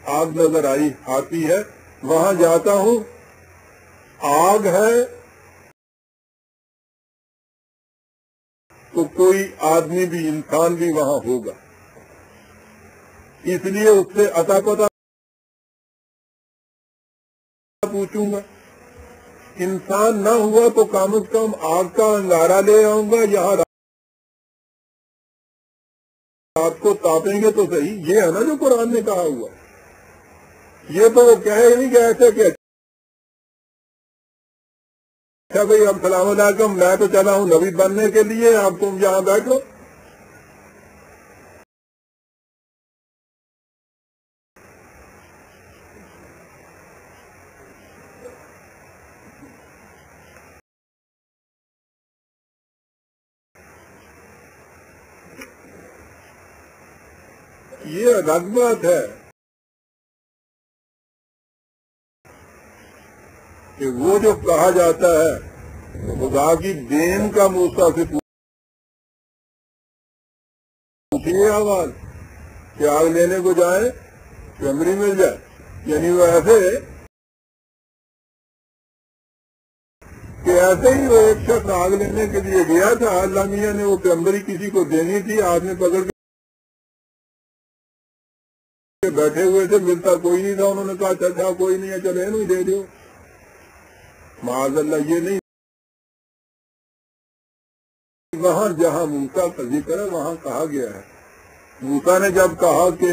آگ نظر آتی ہے، وہاں جاتا ہوں، آگ ہے تو کوئی آدمی بھی، انسان بھی وہاں ہوگا، اس لیے اس سے اتا پتا پوچھوں گا۔ انسان نہ ہوا تو کم از کم آگ کا انگارہ لے آؤں گا، یہاں رات کو تاپیں گے تو صحیح۔ یہ ہے نا جو قرآن نے کہا ہوا۔ یہ تو وہ کہہ نہیں گئے تھے کہ اچھا بھائی اب السلام علیکم، میں تو چلا ہوں نبی بننے کے لیے، اب تم یہاں بیٹھو۔ یہ الگ بات ہے کہ وہ جو کہا جاتا ہے خدا کی دین کا موسیٰ سے پوچھیے آواز کہ آگ لینے کو جائیں پیمبری مل جائے، یعنی وہ ایسے کہ ایسے ہی وہ ایک شخص آگ لینے کے لیے گیا تھا، اللہ میاں نے وہ پیمبری کسی کو دینی تھی، آدمی پکڑ کے بیٹھے ہوئے تھے، ملتا کوئی نہیں تھا، انہوں نے کہا اچھا کوئی نہیں ہے، چلے نہیں دے دو۔ معاذ اللہ، یہ نہیں، وہاں جہاں موسیٰ کا ذکر ہے وہاں کہا گیا ہے۔ موسیٰ نے جب کہا کہ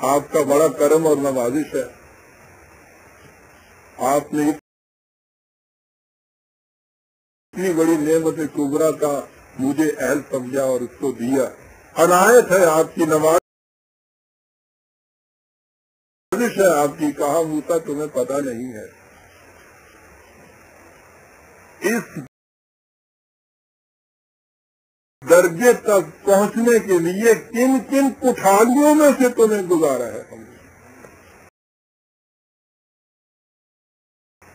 آپ کا بڑا کرم اور نوازش ہے، آپ نے اتنی بڑی نعمت کبریٰ کا مجھے اہل سمجھا اور اس کو دیا، عنایت ہے آپ کی، نوازش ہے آپ کی۔ کہا موسیٰ تمہیں پتہ نہیں ہے اس درجے تک پہنچنے کے لیے کن کن کٹھالیوں میں سے تمہیں گزارا ہے ہم نے۔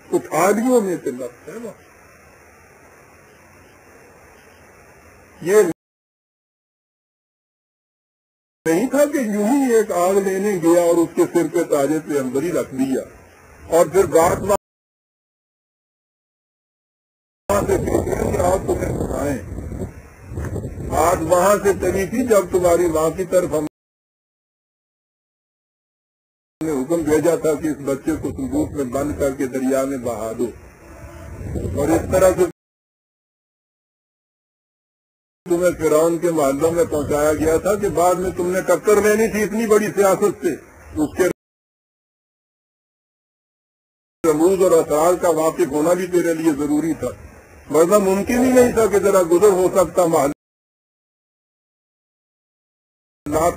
کٹھالیوں میں سے لفظ ہے نا، یہ نہیں تھا کہ یوں ہی ایک آگ لینے گیا اور اس کے سر پہ تاج پیغمبری رکھ دیا اور پھر بات وہاں سے آپ تمہیں سنائیں۔ آج وہاں سے چلی تھی جب تمہاری ماں کی طرف ہم نے حکم بھیجا تھا کہ اس بچے کو صندوق میں بند کر کے دریا میں بہا دو، اور اس طرح سے تمہیں فرعون کے محلوں میں پہنچایا گیا تھا کہ بعد میں تم نے ٹکر لینی تھی اتنی بڑی سیاست سے، اس کے رموز اور اسرار کا واقف ہونا بھی تیرے لیے ضروری تھا، ورنہ ممکن ہی نہیں تھا کہ ذرا گزر ہو سکتا محلات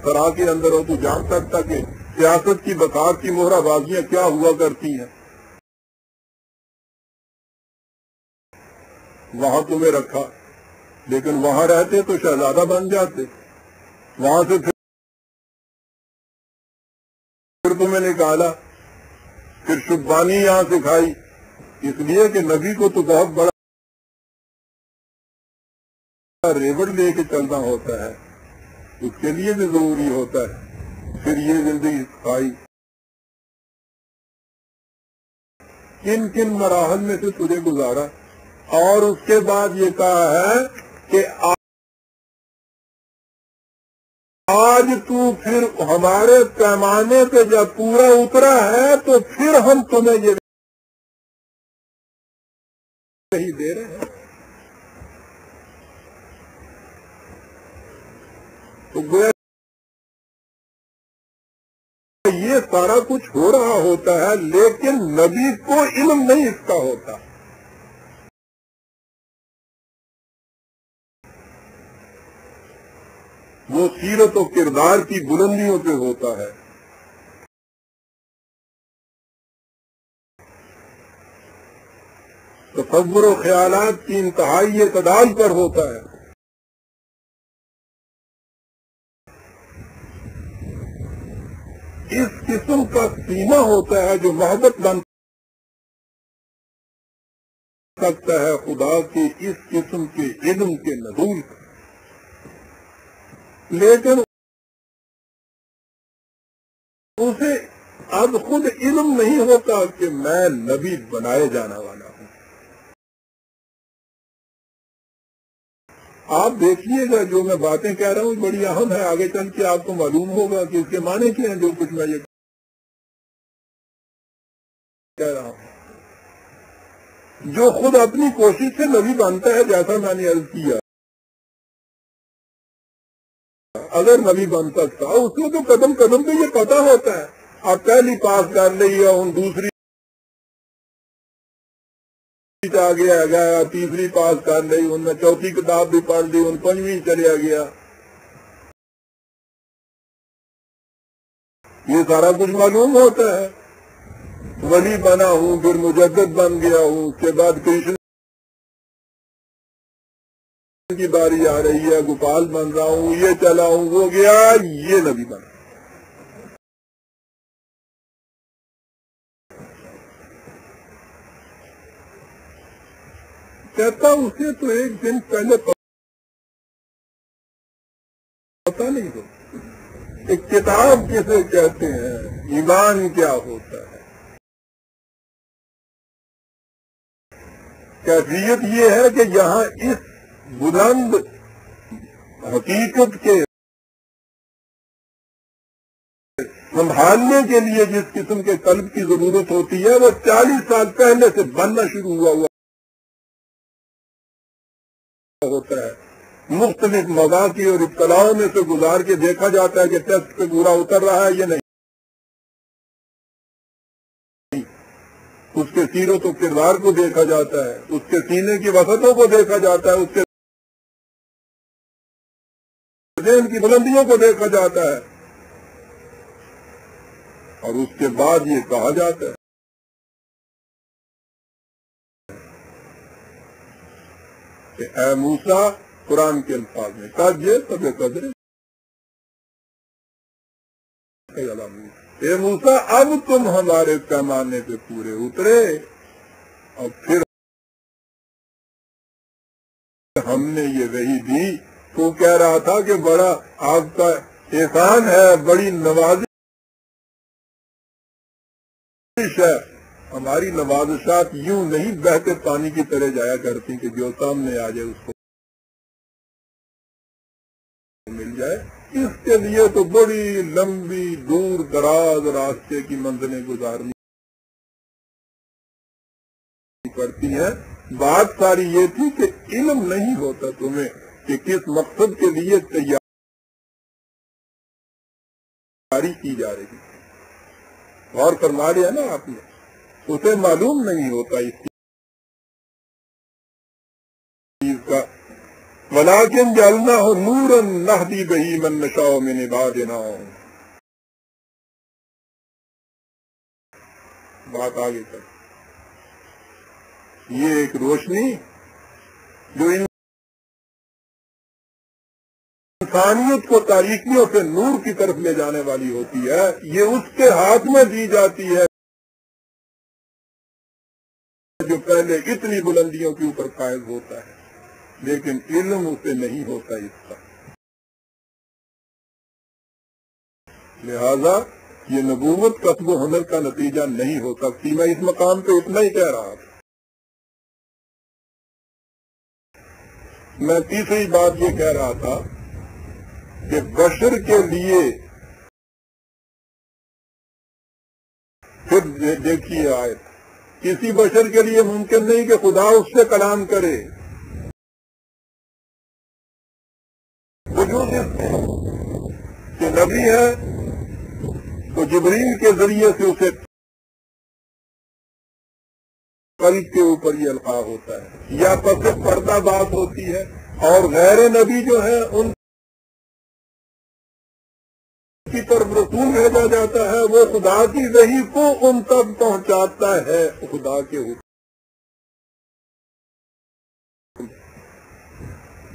سرا کے اندر ہو، تو جان سکتا کہ سیاست کی بساط کی مہرہ بازیاں کیا ہوا کرتی ہیں۔ وہاں تمہیں رکھا، لیکن وہاں رہتے تو شہزادہ بن جاتے، وہاں سے پھر تمہیں نکالا، پھر شبانی یہاں سکھائی، اس لیے کہ نبی کو تو بہت بڑا ریوڑ لے کے چلنا ہوتا ہے، اس کے لیے بھی ضروری ہوتا ہے۔ پھر یہ زندگی سکھائی، کن کن مراحل میں سے تجھے گزارا، اور اس کے بعد یہ کہا ہے کہ آج تو پھر ہمارے پیمانے پہ جب پورا اترا ہے تو پھر ہم تمہیں یہ نہیں دے رہے ہیں۔ تو گویا یہ سارا کچھ ہو رہا ہوتا ہے، لیکن نبی کو علم نہیں اس کا ہوتا۔ وہ سیرت و کردار کی بلندیوں پہ ہوتا ہے۔ تصور و خیالات کی انتہائی اعتدال پر ہوتا ہے۔ اس قسم کا سیما ہوتا ہے جو محبت بن سکتا ہے خدا کے اس قسم کے علم کے نزول کا۔ لیکن اسے اب خود علم نہیں ہوتا کہ میں نبی بنائے جانا والا ہوں۔ آپ دیکھیے گا جو میں باتیں کہہ رہا ہوں بڑی اہم ہے، آگے چل کے آپ کو معلوم ہوگا کہ اس کے معنی کیا ہیں جو کچھ میں یہ کہہ رہا ہوں۔ جو خود اپنی کوشش سے نبی بنتا ہے، جیسا میں نے عرض کیا، اگر نبی بن سکتا اس کو تو قدم قدم پہ یہ پتہ ہوتا ہے، آپ پہلی پاس کر لی یا ان دوسری آ گیا، تیسری پاس کر لی، ان میں چوتھی کتاب بھی پڑھ لی، ان پنجویں چلیا گیا، یہ سارا کچھ معلوم ہوتا ہے۔ ولی بنا ہوں، پھر مجدد بن گیا ہوں، اس کے بعد کرشن کی باری آ رہی ہے، گوپال بن رہا ہوں، یہ چلا ہوں، وہ گیا، یہ نبی بنا۔ کہتا اسے تو ایک دن پہلے پتا نہیں ہو ایک کتاب کسے کہتے ہیں، ایمان کیا ہوتا ہے۔ کیفیت یہ ہے کہ یہاں اس بلند حقیقت کے سنبھالنے کے لیے جس قسم کے قلب کی ضرورت ہوتی ہے، وہ 40 سال پہلے سے بننا شروع ہوا ہوتا ہے۔ مختلف مواقع اور ابتلاؤں میں سے گزار کے دیکھا جاتا ہے کہ ٹیسٹ پہ پورا اتر رہا ہے یہ نہیں، اس کے سیرت و کردار کو دیکھا جاتا ہے، اس کے سینے کی وسعتوں کو دیکھا جاتا ہے، اس کے ذہن کی بلندیوں کو دیکھا جاتا ہے، اور اس کے بعد یہ کہا جاتا ہے کہ اے موسیٰ، قرآن کے الفاظ میں قدر اے موسیٰ اب تم ہمارے پیمانے پہ پورے اترے، اور پھر ہم نے یہ وحی دی۔ تو کہہ رہا تھا کہ بڑا آپ کا احسان ہے، بڑی نوازش ہے۔ ہماری نوازشات یوں نہیں بہتے پانی کی طرح جایا کرتی کہ جو سامنے آ جائے اس کو مل جائے۔ اس کے لیے تو بڑی لمبی دور دراز راستے کی منزلیں گزارنی پڑتی ہیں۔ بات ساری یہ تھی کہ علم نہیں ہوتا تمہیں کہ کس مقصد کے لیے تیاری کی جا رہی ہے۔ غور فرما لیا نا آپ نے، اسے معلوم نہیں ہوتا اس چیز کا۔ وَلَٰكِنْ جَعَلْنَاهُ نُورًا نَهْدِي بِهِ مَن نَّشَاءُ مِنْ عِبَادِنَا۔ بات آگے چل، یہ ایک روشنی جو انسانیت کو تاریکیوں سے نور کی طرف لے جانے والی ہوتی ہے، یہ اس کے ہاتھ میں دی جاتی ہے جو پہلے اتنی بلندیوں کے اوپر فائز ہوتا ہے، لیکن علم اسے نہیں ہوتا اس کا۔ لہذا یہ نبوت کسب و ہنر کا نتیجہ نہیں ہو سکتی۔ میں اس مقام پہ اتنا ہی کہہ رہا تھا۔ میں تیسری بات یہ کہہ رہا تھا کہ بشر کے لیے، پھر دیکھیے آیت، کسی بشر کے لیے ممکن نہیں کہ خدا اس سے کلام کرے، وجود اس میں کہ نبی ہے تو جبریل کے ذریعے سے اسے قلب کے اوپر یہ القاء ہوتا ہے، یا پس پردہ بات ہوتی ہے، اور غیر نبی جو ہے ان کی طرف رسول بھیجا جاتا ہے، وہ خدا کی وحی کو ان تک پہنچاتا ہے خدا کے حکم۔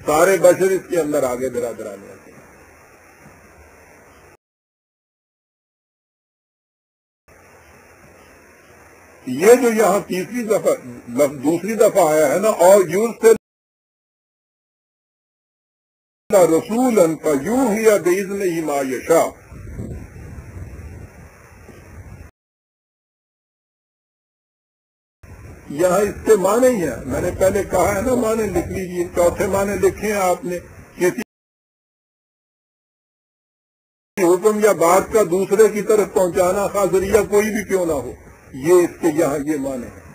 سارے بشر اس کے اندر آگے برادران آتے ہیں۔ یہ جو یہاں دوسری دفعہ آیا ہے نا، اور یوز سے رسولا فیوحی بإذنہ ما یشاء. یہاں اس کے معنی ہی ہیں، میں نے پہلے کہا ہے نا معنی لکھ لیجیے، چوتھے معنی لکھے ہیں آپ نے. کسی حکم یا بات کا دوسرے کی طرف پہنچانا، خاص ذریعہ کوئی بھی کیوں نہ ہو، یہ اس کے یہاں یہ معنی ہے.